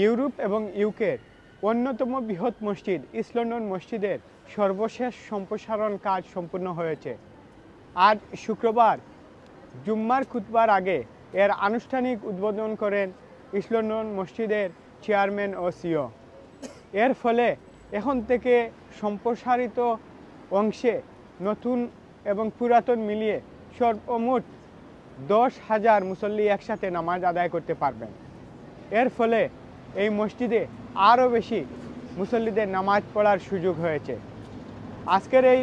Europe এবং ইউকের অন্যতম বৃহৎ মসজিদ ইস্ট লন্ডন মসজিদের সর্বশেষ সম্প্রসারণ কাজ সম্পূর্ণ হয়েছে। আজ শুক্রবার জুম্মার খুতবার আগে এর আনুষ্ঠানিক উদ্বোধন করেন ইস্ট লন্ডন মসজিদের চেয়ারম্যান ও সিও। এর ফলে এখন থেকে সম্প্রসারিত অংশে নতুন এবং পুরাতন মিলিয়ে সর্বমোট 10,000 মুসল্লি একসাথে নামাজ আদায় করতে পারবেন। এর ফলে এই মসজিদে আরও বেশি মুসল্লিদের নামাজ পড়ার সুযোগ হয়েছে। আজকের এই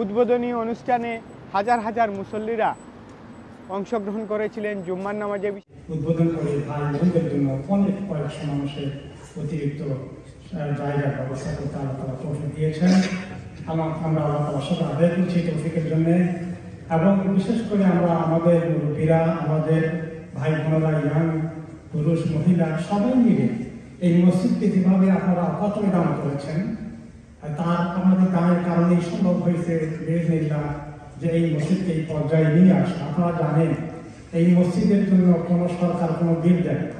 উদ্বোধনী অনুষ্ঠানে হাজার হাজার মুসল্লিরা অংশগ্রহণ করেছিলেন জুম্মার নামাজে। উদ্বোধন করে ভাই বোনদের জন্য অনেক কয়েকশো মানুষের অতিরিক্ত জায়গার ব্যবস্থা করতে আল্লাহ তাআলা তৌফিক দিয়েছেন। আমরা আল্লাহ তাআলার সাথে আদায় করছি তৌফিকের জন্য। এবং বিশেষ করে আমরা আমাদের মুরব্বীরা, আমাদের ভাই বোনেরা, ইয়াং পুরুষ মহিলা সবাই মিলে এই মসজিদকে যেভাবে আপনারা অকাতরে দান করেছেন, তার আমাদের দানের কারণেই সম্ভব হয়েছে বিইজনিল্লাহ যে এই মসজিদকে এই পর্যায়ে নিয়ে আসা। আপনারা জানেন এই মসজিদের জন্য কোনো সরকার কোনো বিল দেয় না।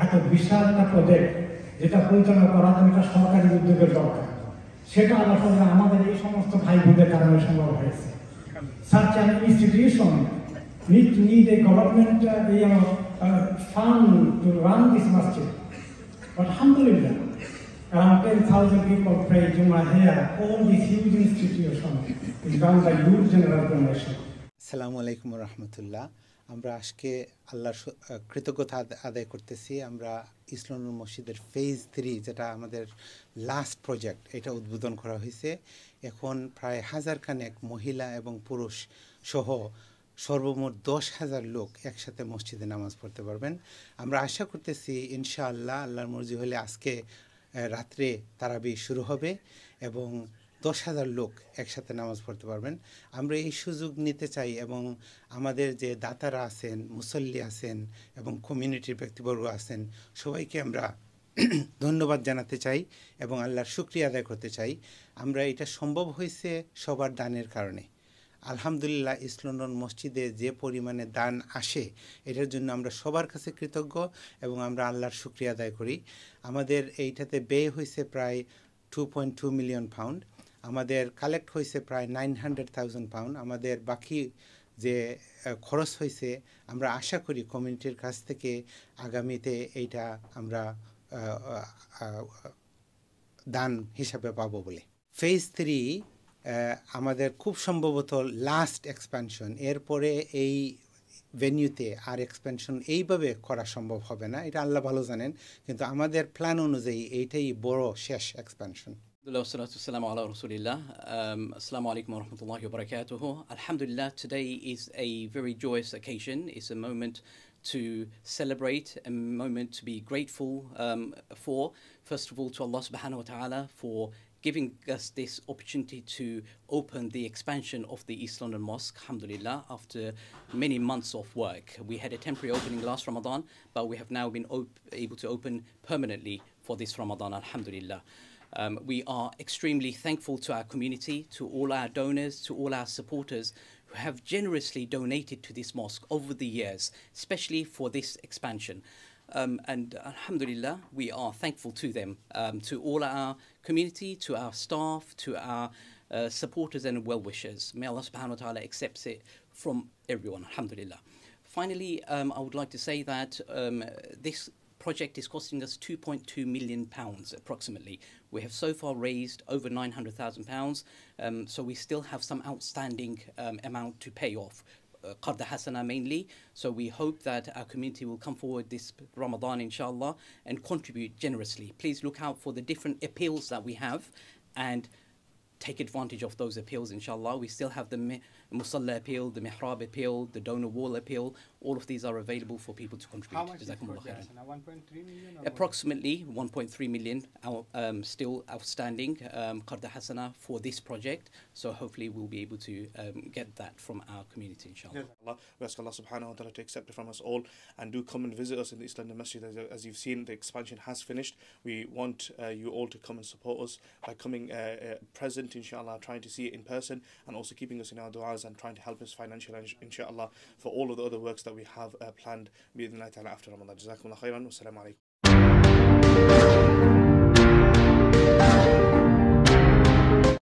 এত বিশাল একটা প্রজেক্ট যেটা পরিচালনা করার জন্য একটা সরকারি উদ্যোগের দরকার, সেটা আল্লাহ আমাদের এই সমস্ত ভাই বোনদের কারণে সম্ভব হয়েছে। Such an institution need a government fund to run this masjid. But alhamdulillah, around 10,000 people pray Jummah here. All this huge institution is done by your general donation. আসসালামু আলাইকুম রহমতুল্লাহ। আমরা আজকে আল্লাহর কৃতজ্ঞতা আদায় করতেছি। আমরা ইস্ট লন্ডন মসজিদের ফেজ 3 যেটা আমাদের লাস্ট প্রজেক্ট, এটা উদ্বোধন করা হয়েছে। এখন প্রায় 1000 খানেক মহিলা এবং পুরুষ সহ সর্বমোট 10,000 লোক একসাথে মসজিদে নামাজ পড়তে পারবেন। আমরা আশা করতেছি ইনশাআল্লাহ আল্লাহর মর্জি হলে আজকে রাত্রে তারাবি শুরু হবে এবং 10,000 লোক একসাথে নামাজ পড়তে পারবেন। আমরা এই সুযোগ নিতে চাই এবং আমাদের যে দাতারা আছেন, মুসল্লি আছেন এবং কমিউনিটির ব্যক্তিবর্গ আছেন, সবাইকে আমরা ধন্যবাদ জানাতে চাই এবং আল্লাহর শুকরিয়া আদায় করতে চাই। আমরা এটা সম্ভব হয়েছে সবার দানের কারণে। আলহামদুলিল্লাহ, ইস্ট লন্ডন মসজিদে যে পরিমাণে দান আসে এটার জন্য আমরা সবার কাছে কৃতজ্ঞ এবং আমরা আল্লাহর শুকরিয়া আদায় করি। আমাদের এইটাতে ব্যয় হয়েছে প্রায় 2.2 মিলিয়ন পাউন্ড। আমাদের কালেক্ট হয়েছে প্রায় 900,000 পাউন্ড। আমাদের বাকি যে খরচ হয়েছে আমরা আশা করি কমিউনিটির কাছ থেকে আগামীতে এইটা আমরা দান হিসাবে পাবো বলে। ফেজ 3 আমাদের খুব সম্ভবত লাস্ট এক্সপ্যানশন। এরপরে এই ভেন্যুতে আর এক্সপেনশন এইভাবে করা সম্ভব হবে না, এটা আল্লাহ ভালো জানেন, কিন্তু আমাদের প্ল্যান অনুযায়ী এইটাই বড় শেষ expansion. Assalamu alaikum wa rahmatullahi wa barakatuh. Alhamdulillah, today is a very joyous occasion. It's a moment to celebrate, a moment to be grateful for. First of all, to Allah subhanahu wa ta'ala for giving us this opportunity to open the expansion of the East London Mosque, alhamdulillah, after many months of work. We had a temporary opening last Ramadan, but we have now been able to open permanently for this Ramadan, alhamdulillah. We are extremely thankful to our community, to all our donors, to all our supporters who have generously donated to this mosque over the years, especially for this expansion. And alhamdulillah, we are thankful to them, to all our community, to our staff, to our supporters and well-wishers. May Allah subhanahu wa ta'ala accept it from everyone, alhamdulillah. Finally, I would like to say that this project is costing us £2.2 million approximately. We have so far raised over £900,000, so we still have some outstanding amount to pay off. Qarda Hasana mainly, so we hope that our community will come forward this Ramadan inshallah and contribute generously. Please look out for the different appeals that we have and take advantage of those appeals inshallah. We still have the Musalla appeal, the Mihrab appeal, the donor wall appeal. All of these are available for people to contribute. How much is Qarda Hasana? 1.3 million? Approximately 1.3 million still outstanding Qarda Hasana for this project. So hopefully we'll be able to get that from our community inshallah. We ask Allah subhanahu wa ta'ala to accept it from us all, and do come and visit us in the East London Masjid. As you've seen, the expansion has finished. We want you all to come and support us by coming present inshallah, trying to see it in person, and also keeping us in our du'as and trying to help us financially inshallah for all of the other works that we have planned bi-idhnillahi ta'ala after Ramadan. Jazakumullah khairan. Wassalamu alaikum.